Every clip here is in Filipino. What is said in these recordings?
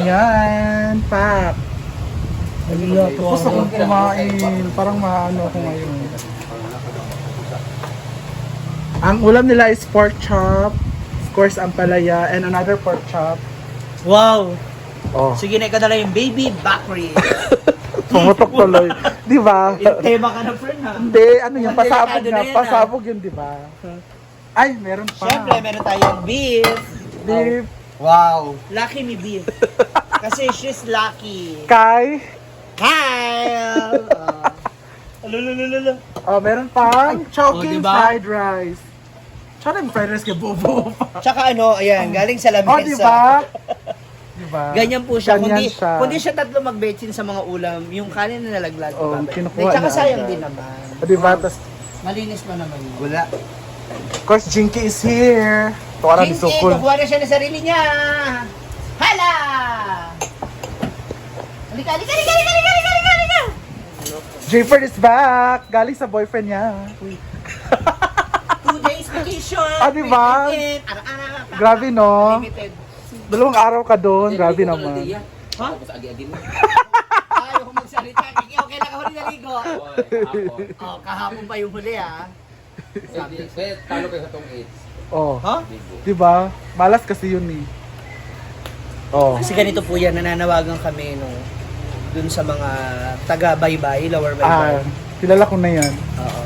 Ayan, pak. Tapos akong kumain. Parang maano ako ngayon. Ang ulam nila is pork chop, of course ampalaya, and another pork chop. Wow! Oh, Sige na ikadala yung baby back rib. pumutok tuloy. Di ba? Yung tema ka na friend ha. Hindi, ano yun, pasabog Delikado na. na yan, Pasabog yun, di ba? Ay, meron pa. Siyempre, meron tayong beef. Beef. Wow! Lucky me beef. Kasi she's lucky. Kay. Kyle! Alululululu. Oh, meron pa. Chowking diba? fried rice. Tsaka yung fried rice kaya buo pa. Tsaka ano, ayan, galing sa Oh, lamesa. di ba? Di ba? Ganyan po siya. Ganyan Kundi, siya. kundi siya tatlo magbetsin sa mga ulam, yung kanin na nalaglag. Oh, babalik. kinukuha Tsaka na sayang agad. din naman. Oh, di ba? Tas, Malinis pa naman yun. Wala. of course, Jinky is here. Tuwara ni Jinky, Sukul. kukuha na siya ng sarili niya. Hala! Halika, halika, halika, halika, halika, halika, halika, halika! Jayford is back. Galing sa boyfriend niya. Uy. 2 days vacation. Ah, di ba? Limited. Ara-ara. Grabe, no? Limited. 2 araw ka doon. Grabe naman. Ha? Ayaw ko magsalita. Okay lang ako rin naligo. Oh, kahapon pa yung huli ah. Talo kayo sa tong 8. Oh. Ha? Di ba? Malas kasi yun eh. Oh. Kasi ganito po yan, nananawagan kami no, dun sa mga taga-baybay, lower Ah, baybay. kilala ko na yan. Oo.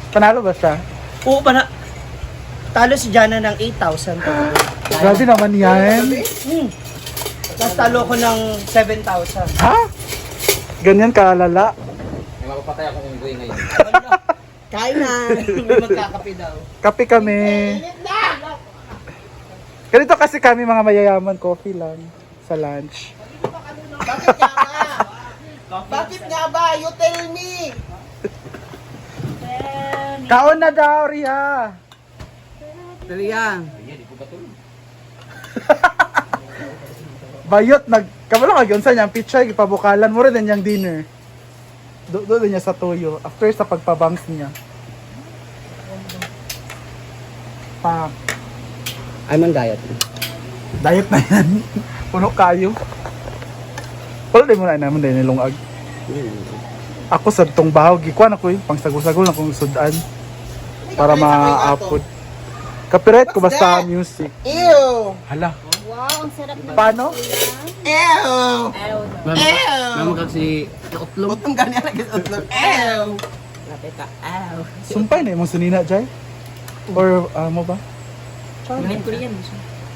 Panalo ba siya? Oo, talo si Jana ng 8,000. Grabe naman yan. Tapos talo ko ng 7,000. Ha? Ganyan kalala. May mapapatay akong unggoy ngayon. Kain na! May magkakape daw. Kape kami. Init na! Ganito kasi kami mga mayayaman, coffee lang sa lunch. Bakit nga ba? Bakit nga ba? You tell me! Kaon na daw, Ria. Dali yan. Bayot, kabalo ka yun sa niyang pichay, ipabukalan mo rin niyang dinner. Doon niya sa tuyo, after sa pagpabangs niya. Pa, I'm on diet. diet na yan. Puno kayo. Wala din mo na naman din nilungag. Ako sa tong bahaw, gikuan ako pang sagol-sagol na kong sudan. Para ma-upload. Copyright ko basta music. Ew! Hala, Wow, ang sarap na. paano? Ew! Mama kasi utlong. Utong ganyan lagi sa utlog. Ew! Lapit ka. Ow. Sumpay na yung sunina, Jai? Or mo ba? Korean.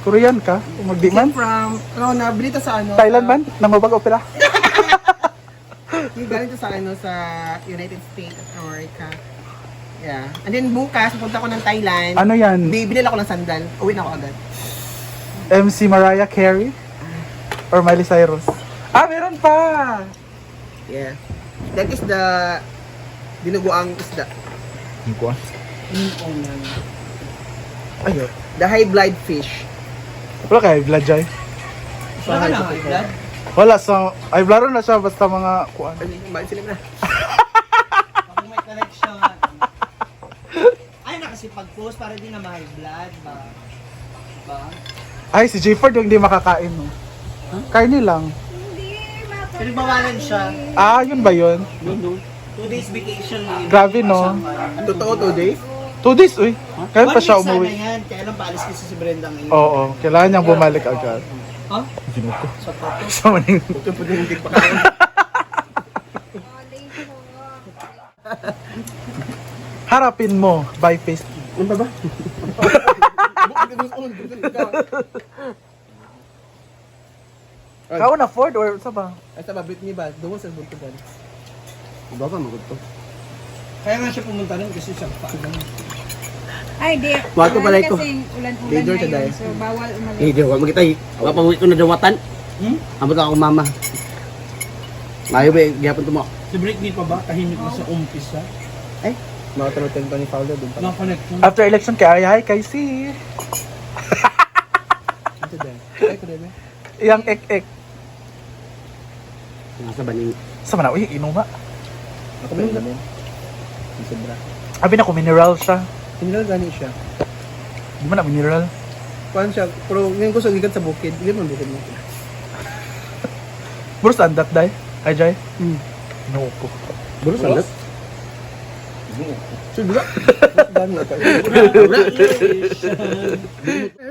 Korean ka? Magdi man? From, nabili to sa ano? Thailand man? Namabag opera? Yung galing to sa ano, sa United States of America. Yeah. And then bukas, pupunta ko ng Thailand. Ano yan? Binili ako ng sandal. Uwi na ako agad. MC Mariah Carey? Or Miley Cyrus? Ah, meron pa! Yeah. That is the dinuguang isda. Ayun. The high blood fish. Wala ka high blood, Jai? Wala ka na, high blood? Wala, sa high blood na siya, basta mga kuan. Mahal sila na. Kung may connection. Ay, nakasipag-post para din na high blood ba? Ba? Ay, si Jayford yung hindi makakain, no? Karni lang. Pero bawalan siya. Ah, yun ba yun? 2 days vacation leave. Grabe, no? Totoo 2 days? 2 days, uy. Kaya pa siya One week umuwi. sana yan. Kaya lang paalis kasi si Brenda ngayon. Oo, kailangan niyang bumalik agad. Ha? Ginuko. Sa toto. Sa maning... Ito po din hindi pa kain. Harapin mo, by face. Ano ba ba? Kaon na Ford or sa ba? Ay, sa babit niya ba? Doon sa buntugan. Iba ka, magod to. Kaya nga siya pumunta rin kasi siya pa. Ay, di. Wag ko pala ito. Kasing ulan-ulan Leader siya ngayon, dahil. so bawal umalis. Eh, di ko magkita. Wapawit ko na dawatan. Abot ako mama. Mayo ba, gihapon to mo. Si Britney pa ba? Tahimik na sa umpisa. Ay, makatalutin pa ni Paolo doon pa. No connection. After election kay Ay, kay si... Ito din. Ay, ko din. Yang ek-ek. Nasa baning. Sa mana, uy, inuma. Ako ba yung gamin? Ang sobra. Abi na ko, mineral siya. Mineral gani siya. Di man na mineral. Kuhan siya, pero ngayon ko sa gigan sa bukid. Hindi man bukid mo. Bro, sandat day? Ay, Jai? Hmm. No po. Bro, sandat. Sige.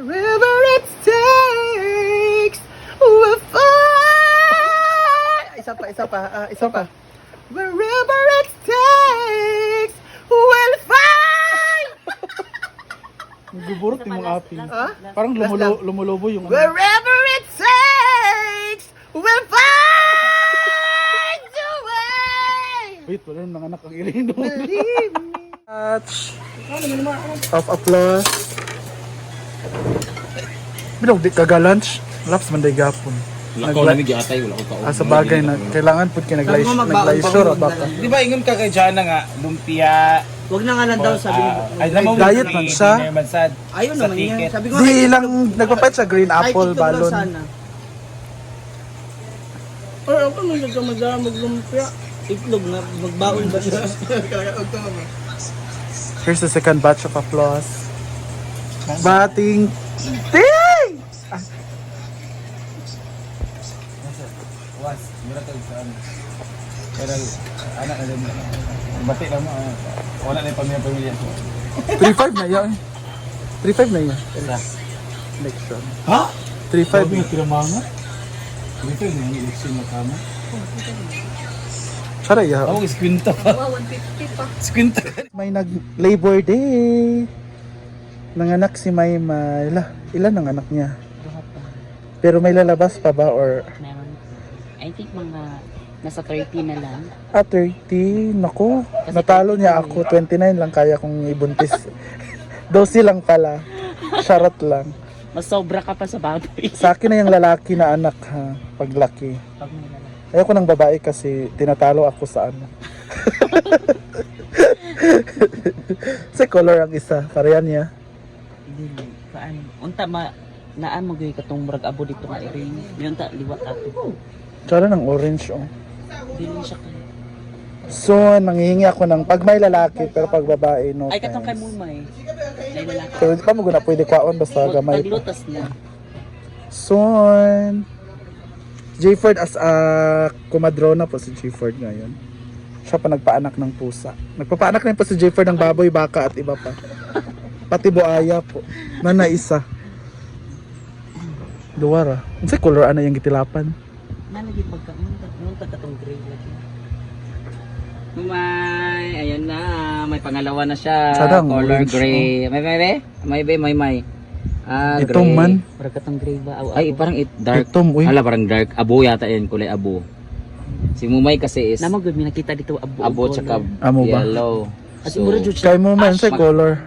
Wherever it takes, we'll find. Isa pa. Wherever it takes, we'll find. Nagbuburot yung mga api. Parang lumulobo yung ano. Wherever it takes, we'll find the way. Wait, wala yung mga anak ang iring doon. Touch of applause. Binog di kaga-lunch. Laps man day gapon. Lakaw na atay, wala ko ka. Sa bagay na kailangan pud kay naglaysure baka. Di ba ingon ka kay Jana nga, lumpia, Huwag na nga lang daw sabi ni ay naman Diet man siya. Ayun sa naman yan. ticket. Sabi ko, Di lang nagpapait sa green ay, apple TikTok lang balon. sana. Ay, ako nung nagkamadara maglumpia. Itlog na, magbaon ba siya? Here's the second batch of applause. Bating ting! Was, mura to sa ano. Pero anak na din. Bati lang mo. Wala na yung pamilya. 3-5 na yan. 3-5 na yan. Isa. Election. Ha? 3-5 na. kinamanga? Dito yung election na kama. Saray ya. Ako, iskwinta pa. Wow, 150 pa. Iskwinta. May nag-Labor Day. Nanganak si Mayma. Ilan ang anak niya? Pero may lalabas pa ba or Meron. I think mga nasa 30 na lang. 30? Naku, natalo niya ako. 29 lang kaya kong ibuntis. 12 lang pala. Charot lang. Mas sobra ka pa sa baboy. Sa akin na yung lalaki na anak ha, paglaki. Pag may lalaki. Ayoko ng babae kasi tinatalo ako sa ano. Sa color ang isa, parehan niya. Dili. Paano? Unta naan mo gyud katong murag abo dito nga iring. Yung ta liwat ato. Tsara ng orange oh. Dili siya kay. So, nanghihingi ako ng pag may lalaki pero pag babae no. Ay katong kay thanks. Mumay. Nay lalaki. So, di pa mo na pwede kwaon basta gamay pa. Taglutas na. Son. Jayford as a kumadrona po si Jayford ngayon. Siya pa nagpaanak ng pusa. Nagpapaanak na po si Jayford ng baboy, baka at iba pa. Pati buaya po. Na isa. Duwara. Ang sa color ana yung gitilapan. Nalagi pagka nung katong gray lagi. Mumay, ayan na. May pangalawa na siya. Sadang Color orange, gray. May. Ah, Itong gray. man. Parang katong gray ba? Ay, parang dark. Itom, uy. Ala, parang dark. Abo yata yan, kulay abo. Si Mumay kasi is Namagod, may nakita dito abo. abo tsaka Amo ba? yellow. At So, mura jud siya. Kay mo man sa color.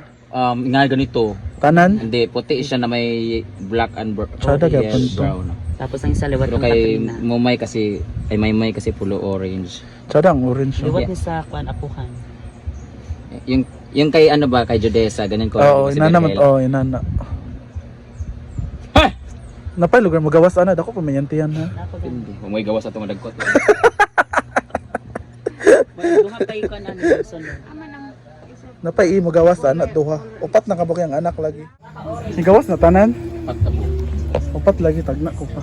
nga ganito. Tanan. Hindi, puti siya na may black and Tsada gyapon to. brown. Tapos ang isa liwat Pero ng kay Katrina. Mumay kasi, ay Maymay kasi pulo orange. Tsada ang orange. Oh. Liwat ni sa kwan apuhan. Yung kay ano ba, kay Jodessa, ganun ko. Oo, inana man. Oo, inana. Napay lugar mo gawas ana dako pamayantihan ha. Hindi, Mumay gawas sa itong madagkot. Duha pa ikon ano yung sunod. Napay mo gawas ana duha. Upat na kabuk yang anak lagi. Si gawas na tanan. Patabo. Upat lagi tagna ko pa.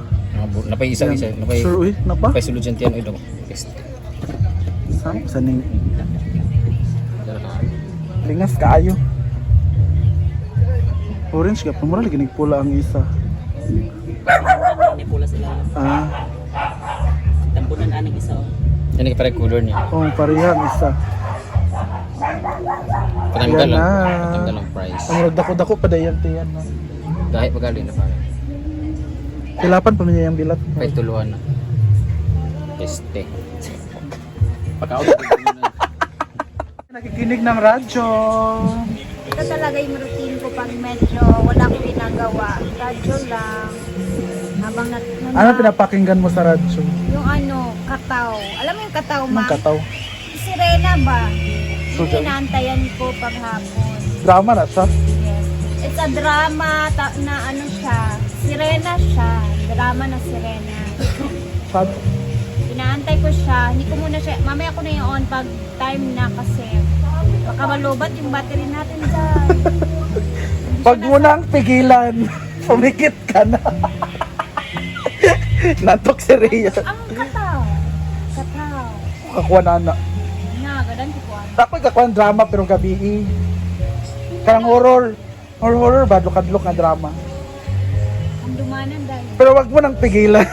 Napay isa-isa. Napay Sure uy, napa? sulod dyan tiyan. Ay, daw. Sam saning lingas kaayo. Orange ka pamura lagi nagpula ang isa. Ni pula sila. Ah, Tampunan aning isa. Oh. Yan yung parang color niya. oh parehan isa. Patanggal Yan lang. na. Patanggal lang price. Ang dako-dako pa dayan tiyan no. Dahil pagaling na parang. Kilapan pa man yung bilat. Pay tuluan na. Este. Pagkaot. Nakikinig ng radyo. Ito talaga yung routine ko pag medyo wala akong ginagawa. Radyo lang. Habang Ano pinapakinggan mo sa radyo? yung ano, kataw. Alam mo yung kataw, ma? Anong kataw? Sirena ba? So, Yung inaantayan ko paghapon. drama na siya. Yes. It's a drama na ano siya. Sirena siya. Drama na sirena. Sad. Inaantay ko siya. Hindi ko muna siya. Mamaya ko na yung on pag time na kasi baka malubat yung battery natin dyan. Pag mo nang pigilan, pumikit ka na. Natok si Rhea. Ang kataw. Kataw. Kakuha na na. Nga, gadan ko kuwan. Dapat kakuha ang drama pero gabi. Karang horror. Horror ba? Lukad-luk na drama. Ang dumanan dahil. Pero wag mo nang pigilan.